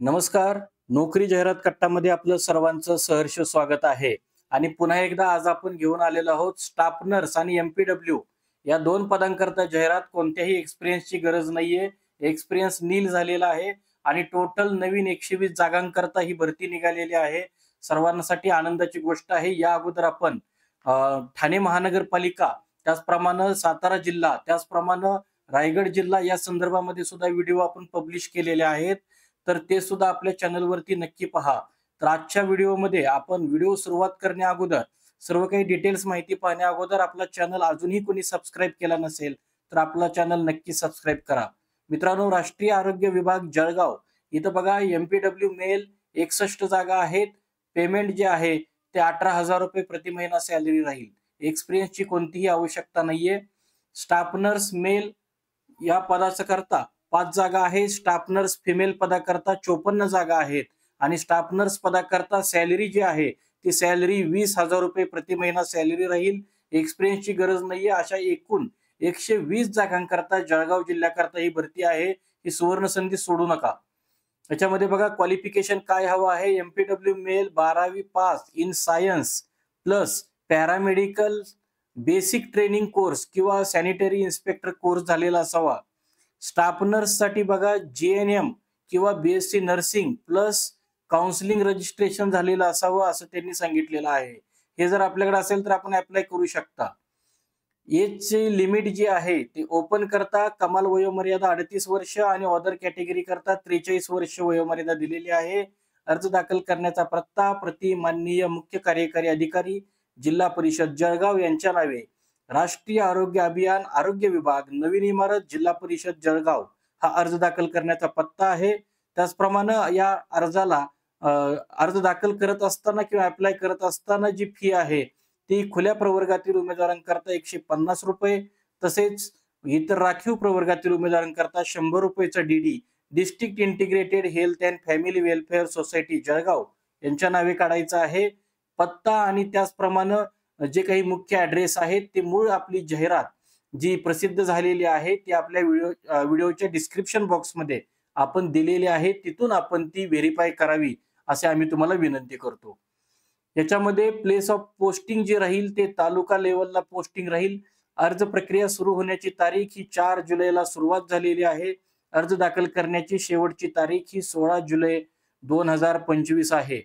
नमस्कार. नोकरी जाहिरात कट्टामध्ये आपलं सर्वांचं सहर्ष स्वागत आहे. आणि पुन्हा एकदा आज आपण घेऊन आलेलो आहोत स्टाफ नर्स आणि एमपीडब्ल्यू या दोन पदांकरता जाहिरात. कोणत्याही एक्सपिरियन्सची गरज नाहीये. एक्सपिरियन्स नील झालेला आहे आणि टोटल नवीन 120 जागांकरता ही भरती निघालेली आहे. सर्वांसाठी आनंदाची गोष्ट आहे. या अगोदर आपण ठाणे महानगरपालिका, त्याचप्रमाणे सातारा जिल्हा, त्याचप्रमाणे रायगड जिल्हा या संदर्भामध्ये सुद्धा व्हिडिओ आपण पब्लिश केलेले आहेत. तर ते सुद्धा आपल्या चॅनलवरती नक्की पहा. तर आजच्या व्हिडिओमध्ये आपण व्हिडिओ सुरुवात करण्या अगोदर सर्व काही डिटेल्स माहिती पाहण्या अगोदर आपला चॅनल अजूनही कोणी सबस्क्राईब केला नसेल तर आपला चॅनल नक्की सबस्क्राईब करा. मित्रांनो, राष्ट्रीय आरोग्य विभाग जळगाव इथं बघा एमपीडब्ल्यू मेल 61 जागा आहेत. पेमेंट जे आहे ते 18,000 रुपये प्रति महिना सॅलरी राहील. एक्सपिरियन्सची कोणतीही आवश्यकता नाहीये. स्टाफ नर्स मेल या पदाचा करता 5 जागा आहेत. स्टाफ नर्स फिमेल पदाकरता 54 जागा आहेत आणि स्टाफ नर्स पदाकरता सॅलरी जी आहे ती सॅलरी 20,000 रुपये प्रति महिना सॅलरी राहील. एक्सपिरियन्सची गरज नाहीये. अशा एकूण 120 जागांकरता जळगाव जिल्ह्याकरता ही भरती आहे. ही सुवर्ण संधी सोडू नका. त्याच्यामध्ये बघा क्वालिफिकेशन काय हवं आहे. एमपीडब्ल्यू मेल 12वी pass in science plus paramedical basic training course किंवा सॅनिटरी इन्स्पेक्टर कोर्स झालेला असावा. स्टाफ नर्स साठी बघा जीएनएम किंवा BSc nursing plus counselling registration झालेलं असावं असं त्यांनी सांगितलेलं आहे. हे जर आपल्याकडे असेल तर आपण अप्लाय करू शकता. एजची लिमिट जी आहे ती ओपन करता कमाल वयोमर्यादा 38 वर्ष आणि अदर कॅटेगरी करता 43 वर्ष वयोमर्यादा दिलेली आहे. अर्ज दाखल करण्याचा पत्ता प्रति माननीय मुख्य कार्यकारी अधिकारी जिल्हा परिषद जळगाव यांच्या नावे राष्ट्रीय आरोग्य अभियान आरोग्य विभाग नवीन इमारत जिल्हा परिषद जळगाव हा अर्ज दाखल करण्याचा पत्ता आहे. त्याचप्रमाणे या अर्जाला अर्ज दाखल करत असताना किंवा अप्लाय करत असताना जी फी आहे ती खुल्या प्रवर्गातील उमेदवारांकरता 150 रुपये, तसेच इतर राखीव प्रवर्गातील उमेदवारांकरता 100 रुपयेचा DD district integrated health and family welfare society Jalgaon यांच्या नावे काढायचा आहे. पत्ता आणि त्याचप्रमाणे जे काही मुख्य ऍड्रेस आहेत ते मूळ आपली जाहिरात जी प्रसिद्ध झालेली आहे ती आपल्या व्हिडिओच्या डिस्क्रिप्शन बॉक्समध्ये आपण दिलेली आहे. तिथून आपण ती व्हेरीफाय करावी असे आम्ही तुम्हाला विनंती करतो. याच्यामध्ये प्लेस ऑफ पोस्टिंग जे राहील ते तालुका लेवलला पोस्टिंग राहील. अर्ज प्रक्रिया सुरू होण्याची तारीख ही 4 जुलैला सुरुवात झालेली आहे. अर्ज दाखल करण्याची शेवटची तारीख ही 16 जुलै 2025 आहे.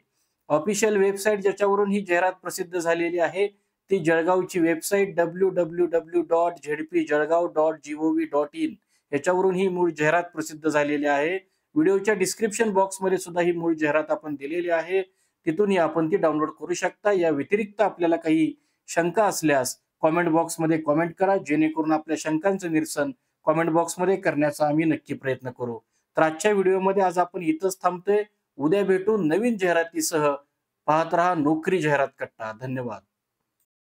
ऑफिशियल वेबसाईट ज्याच्यावरून ही जाहिरात प्रसिद्ध झालेली आहे ती जळगावची वेबसाईट www.zpjalgav.gov.in याच्यावरून ही मूळ जाहिरात प्रसिद्ध झालेली आहे. व्हिडिओच्या डिस्क्रिप्शन बॉक्समध्ये सुद्धा ही मूळ जाहिरात आपण दिलेली आहे. तिथूनही आपण ती डाउनलोड करू शकता. या व्यतिरिक्त आपल्याला काही शंका असल्यास कॉमेंट बॉक्समध्ये कॉमेंट करा, जेणेकरून आपल्या शंकांचं निरसन कॉमेंट बॉक्समध्ये करण्याचा आम्ही नक्की प्रयत्न करू. तर आजच्या व्हिडिओमध्ये आज आपण इथंच थांबतोय. उद्या भेटू नवीन जाहिरातीसह. पाहत रहा नोकरी जाहिरात कट्टा. धन्यवाद.